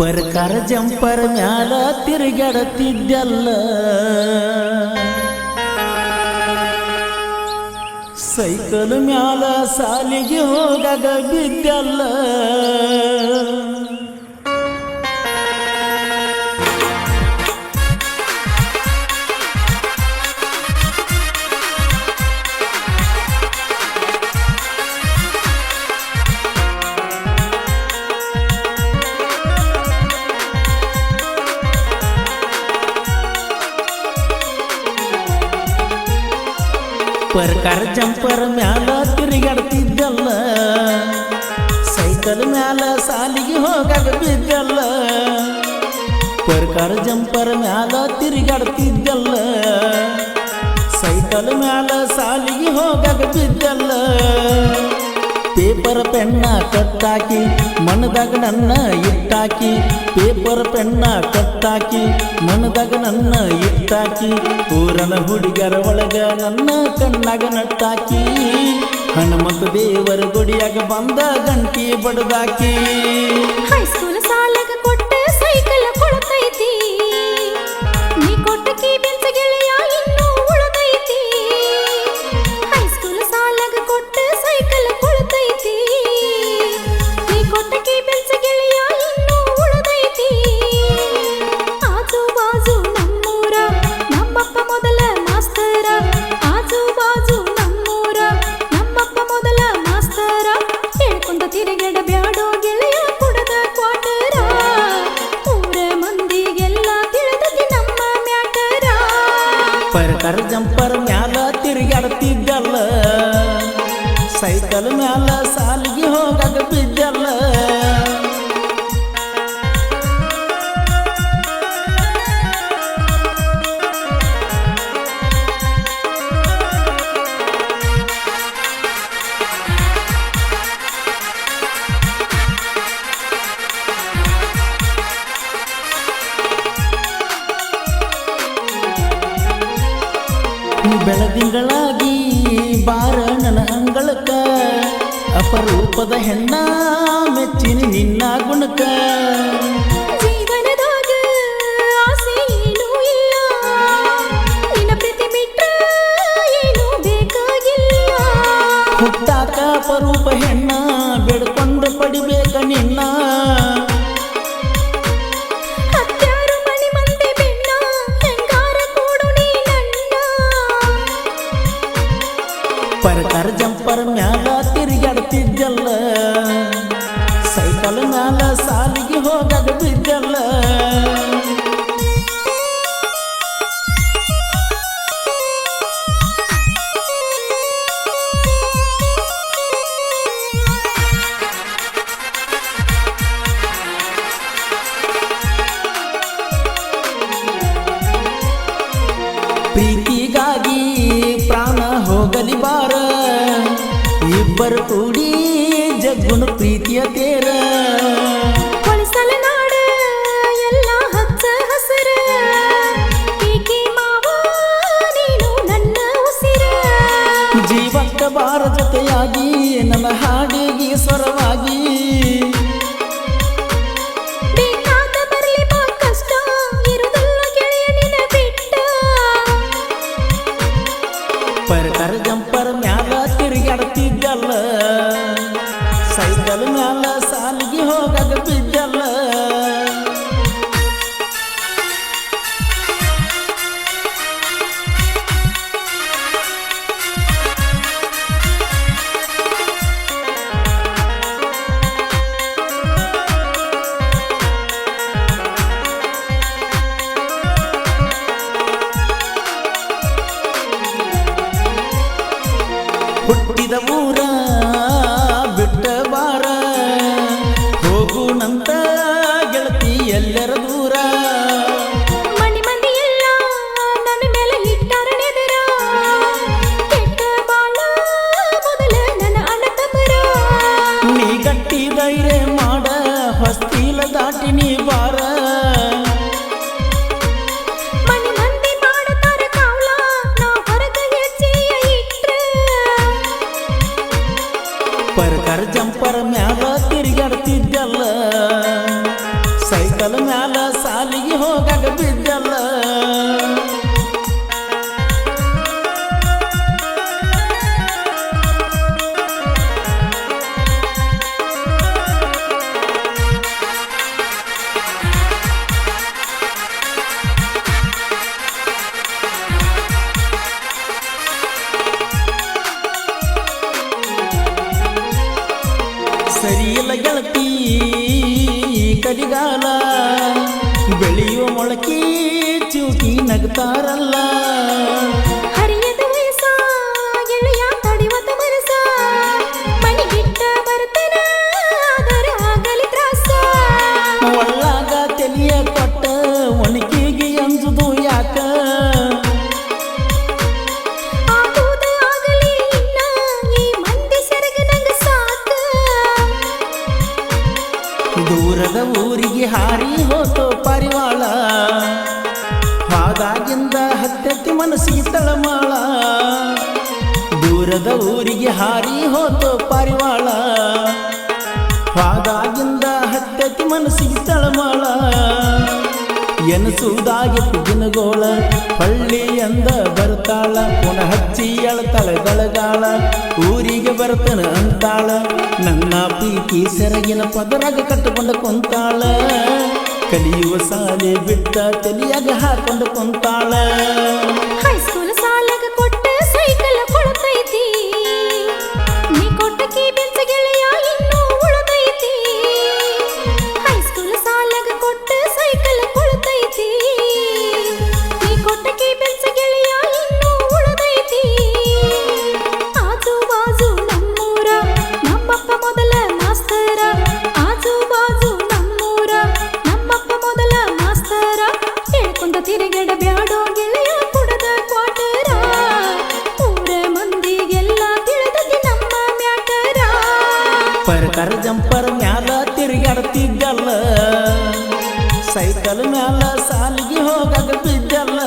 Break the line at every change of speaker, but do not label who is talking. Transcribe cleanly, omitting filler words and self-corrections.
ಪರ್ಕಾರ jumper ಮ್ಯಾಲ ತಿರುಗಾಡತಿದ್ದಲ್ಲ, cycle ಮ್ಯಾಲ ಸಾಲಿಗೆ ಹೋಗಾಗ ಬಿದ್ದಲ್ಲ. ಪರ್ಕಾರ ಜಂಪರ್ ಮ್ಯಾಲ ತಿರುಗಾಡ್ತಿದ್ದಲ್ಲ, ಸೈಕಲ್ ಮ್ಯಾಲ ಸಾಲಿಗೆ ಹೋಗಾಗ ಬಿದ್ದಲ್ಲ. ಪರ್ಕಾರ ಜಂಪರ್ ಮ್ಯಾಲ ತಿರುಗಾಡ್ತಿದ್ದಲ್ಲ, ಸೈಕಲ್ ಮ್ಯಾಲ ಸಾಲಿಗೆ ಹೋಗಾಗ ಬಿದ್ದಲ್ಲ. ಪೇಪರ್ ಪೆನ್ನ ಕಟ್ಟಾಕಿ ಮನದಾಗ ನನ್ನ ಇಟ್ಟಾಕಿ, ಪೇಪರ್ ಪೆನ್ನ ಕಟ್ಟಾಕಿ ಮನದಾಗ ನನ್ನ ಇಟ್ಟಾಕಿ, ಊರನ ಹುಡುಗರ ಒಳಗ ನನ್ನ ಕಣ್ಣಾಗ ನಟ್ಟಾಕಿ, ಹನುಮಂತ ದೇವರ ಗುಡಿಯಾಗ ಬಂದ ಗಂಟಿ ಬಡದಾಕಿ.
ಹೈಸ್ಕೂಲ್ ಸಾಲಗ ಕೊಟ್ಟ ಸೈಕಲ್ ಕೊಡ್ತೈತಿ, ನೀ ಕೊಟ್ಟಕಿ ಬೆಂಚ ಗೆಳೆಯ ಇನ್ನೂ ಉಳದೈತಿ. ಹೈಸ್ಕೂಲ್ ಸಾಲಗ ಕೊಟ್ಟ ಸೈಕಲ್ ಕೊಡ್ತೈತಿ, ನೀ ಕೊಟ್ಟಕಿ ಬೆಂಚ ಗೆಳೆಯ ಇನ್ನೂ ಉಳದೈತಿ. ಆಜು ಬಾಜು ನಮ್ಮೂರ ನಮ್ಮಪ್ಪ ಮೊದಲ ಮಾಸ್ತರ, ಆಜು ಬಾಜು ನಮ್ಮೂರ ನಮ್ಮಪ್ಪ ಮೊದಲ ಮಾಸ್ತರ. ಹೇಳ್ಕೊಂಡ ತಿರುಗಡ ಬ್ಯಾಡೋ ಗೆಳೆಯ ಕುಡದ ಕ್ವಾಟರ, ಊರ ಮಂದಿಗೆಲ್ಲ ತಿಳಿದತಿ ನಮ್ಮ ಮ್ಯಾಟರ.
ಪರ್ಕಾರ ಜಂಪರ್ ಮ್ಯಾಲ ತಿರುಗಾಡ್ತಿದ್ದಲ್ಲ, ಸೈಕಲ್ ಮ್ಯಾಲ ಸಾಲಿಗೆ ಹೋಗಾಗ ಬಿದ್ದಲ್ಲ. ಬೆಳದಿಂಗಳಾಗಿ ಬಾರ ನನ್ನ ಅಂಗಳಕ್ಕ, ಅಪರೂಪದ ಹೆಣ್ಣ ಮೆಚ್ಚಿನಿ ನಿನ್ನ ಗುಣಕ.
ಜೀವನದಾಗ ಆಸೆ ಏನೂ ಇಲ್ಲ, ನಿನ್ನ ಪ್ರೀತಿ ಬಿಟ್ರ ಏನೂ ಬೇಕಾಗಿಲ್ಲ.
ಹುಟ್ಟಾಕ ಅಪರೂಪ ಹೆಣ್ಣ ಬೆಡ್ಕೊಂಡು ಪಡಿಬೇಕ ನಿನ್ನ,
ಹತ್ತಾರು ಮನೆ ಮಂದಿ ಬೆನ್ನ ಹೆಂಗಾರ ಕೂಡು ನೀ ನನ್ನ.
ಪರ್ಕಾರ ಜಂಪರ್ ಮ್ಯಾಲ ತಿರುಗಾಡ್ತಿದ್ದಲ್ಲ, ಸೈಕಲ್ ಮ್ಯಾಲ ಸಾಲಿಗೆ ಹೋಗಾಗ ಬಿದ್ದಲ್ಲ. ಪ್ರೀತಿಗಾಗಿ ಪ್ರಾಣ ಹೋಗಲಿ ಬಾರ, ಇಬ್ಬರು ಕೂಡಿ ಜಗ್ಗುನು ಪ್ರೀತಿಯ ತೇರ.
ಹೊಳಸಲ ನಾಡ ಎಲ್ಲ ಹಚ್ಚ ಹಸರ, ಏಕೆ ಮಾವ ನೀನು ನನ್ನ ಉಸಿರ.
ಜೀವಕ್ಕ ಬಾರ ಜೊತೆಯಾಗಿ ನನ್ನ ಹಾಡಿಗೆ ಸ್ವರವಾಗಿ,
ಬೇಕಾದ ಬರಲಿ ಬಾ ಕಷ್ಟ ಇರುವುದಲ್ಲ ಗೆಳೆಯ ನಿನ್ನ ಬಿಟ್ಟ.
ಪರ್ಕಾರ ಜಂಪರ್ ಮ್ಯಾಲ ತಿರುಗಾಡ್ತಿದ್ದಲ್ಲ, ಸೈಕಲ್ ಮ್ಯಾಲ ಸಾಲಿಗೆ ಹೋಗಾಗ ಬಿದ್ದಲ್ಲ. ಹುಟ್ಟಿದ ಊರ ಬಿಟ್ಟ ಬಾರ, ಹೋಗುಣಂತ ಗೆಳತಿ ಎಲ್ಲರ ದೂರ.
ಮನಿ ಮಂದಿ ಎಲ್ಲ ನನ್ನ ಮೇಲೆ ಇಟ್ಟಾರ ನೆದರ, ಕೆಟ್ಟ ಬಾಳ ಮೊದಲ ನನ್ನ ಅಣ್ಣ ತಮ್ಮರ.
ನೀ ಗಟ್ಟಿ ಧೈರ್ಯ ಮಾಡ ಹೊಸ್ತಿಲ ದಾಟಿ ನೀ ಬಾರ,
ಮನಿ ಮಂದಿ ಮಾಡತಾರ ಕಾವ್ಲ ನಾ ಹೊರಗ ಹೆಜ್ಜೆಯ ಇಟ್ರ. ಪರ್ಕಾರ
ಜಂಪರ್ ಮ್ಯಾಲ ತಿರುಗಾಡ್ತಿದ್ದಲ್ಲ, ಸೈಕಲ್ ಸೈಕಲ್ ಮ್ಯಾಲ ಸಾಲಿಗೆ ಹೋಗಾಗ ಬಿದ್ದಲ್ಲ ಸರಿಯಿಲ್ಲ ಗೆಳತಿ ಕಲಿಗಾಲ ಬೆಳೆಯುವ ಮೊಳಕೆ ಚೂಟಿ ನಗ್ತಾರಲ್ಲ
ಹರಿಯದ ವಯಸ್ಸ ಗೆಳೆಯ ತಡಿವತ ಮನಸ ಮನೆಗಿಟ್ಟ ಬರ್ತನ ಅದರ ಆಗಲಿ ತ್ರಾಸ
ಒಳ್ಳಾಗ ತೆಲಿಯ ಕೊಟ್ಟ ಒಣಕಿಗೆ ಅಂಜುದು ಯಾಕ
ಆಗುವುದ ಆಗಲಿ ಇನ್ನ ಈ ಮಂದಿ ಸೆರಗ ನಂಗ ಸಾಕ
ದೂರದ ಊರಿಗೆ ಹಾರಿ ಹೋತೋ ಪರಿವಾಳ ಹಾದಾಗಿಂದ ಹತ್ತೆತ್ತಿ ಮನಸ್ಸಿಗೆ ತಳಮಾಳ ದೂರದ ಊರಿಗೆ ಹಾರಿ ಹೋತೋ ಪರಿವಾಳ ಹಾದಾಗಿಂದ ಹತ್ತೆತ್ತಿ ಮನಸ್ಸಿಗೆ ತಳಮಾಳ ಎನಸುವುದಾಗಿತ್ತು ದಿನಗೋಳ ಹಳ್ಳಿಯಂದ ಬರ್ತಾಳ ಪುನಃ ಹಚ್ಚಿ ಅಳತಾಳ ಗಳಗಾಳ ಊರಿಗೆ ಬರ್ತನ ಅಂತಾಳ ನನ್ನ ಪ್ರೀತಿ ಸೆರಗಿನ ಪದರಾಗ ಕಟ್ಟಿಕೊಂಡು ಕುಂತಾಳ ಕಲಿಯುವ ಸಾಲೆ ಬಿಟ್ಟ ತಲಿಯಾಗ ಹಾಕೊಂಡು ಕುಂತಾಳ
ಹೈಸ್ಕೂಲ್ ಸಾಲಾಗ ಕೊಟ್ಟ ಸೈಕಲ್ ಕೊಡ್ತೈತಿ ನೀ ಕೊಟ್ಟ ಕೀ ಬೆಂಚ ಗೆಳೆಯ ಇನ್ನೂ ಉಳದೈತಿ ಹೈಸ್ಕೂಲ್ ಸಾಲಾಗ ಕೊಟ್ಟ ಸೈಕಲ್ ಕೊಡ್ತೈತಿ ನೀ ಕೊಟ್ಟ ಕೀ ಬೆಂಚ ಗೆಳೆಯ ಇನ್ನೂ ಉಳದೈತಿ ಆಜು ಬಾಜು ನಮ್ಮೂರ ನಮ್ಮಪ್ಪ ಮೊದಲ ಮಾಸ್ತರ ಆಜು ಬಾಜು ನಮ್ಮೂರ ನಮ್ಮಪ್ಪ ಮೊದಲ ಮಾಸ್ತರ ಹೇಳ್ಕೊಂಡ ತಿರುಗಡ ಬ್ಯಾಡೋ ಗೆಳೆಯ ಕುಡದ ಕ್ವಾಟರ ಊರ ಮಂದಿಗೆಲ್ಲ ತಿಳಿದತಿ ನಮ್ಮ ಮ್ಯಾಟರ
ಪರ್ಕರ ಜಂಪರ್ ಮ್ಯಾಲ ತಿರುಗಾಡ್ತಿದ್ದಲ್ಲ ಸೈಕಲ್ ಮ್ಯಾಲ ಸಾಲಿಗೆ ಹೋಗಾಗ ಬಿದ್ದಲ್ಲ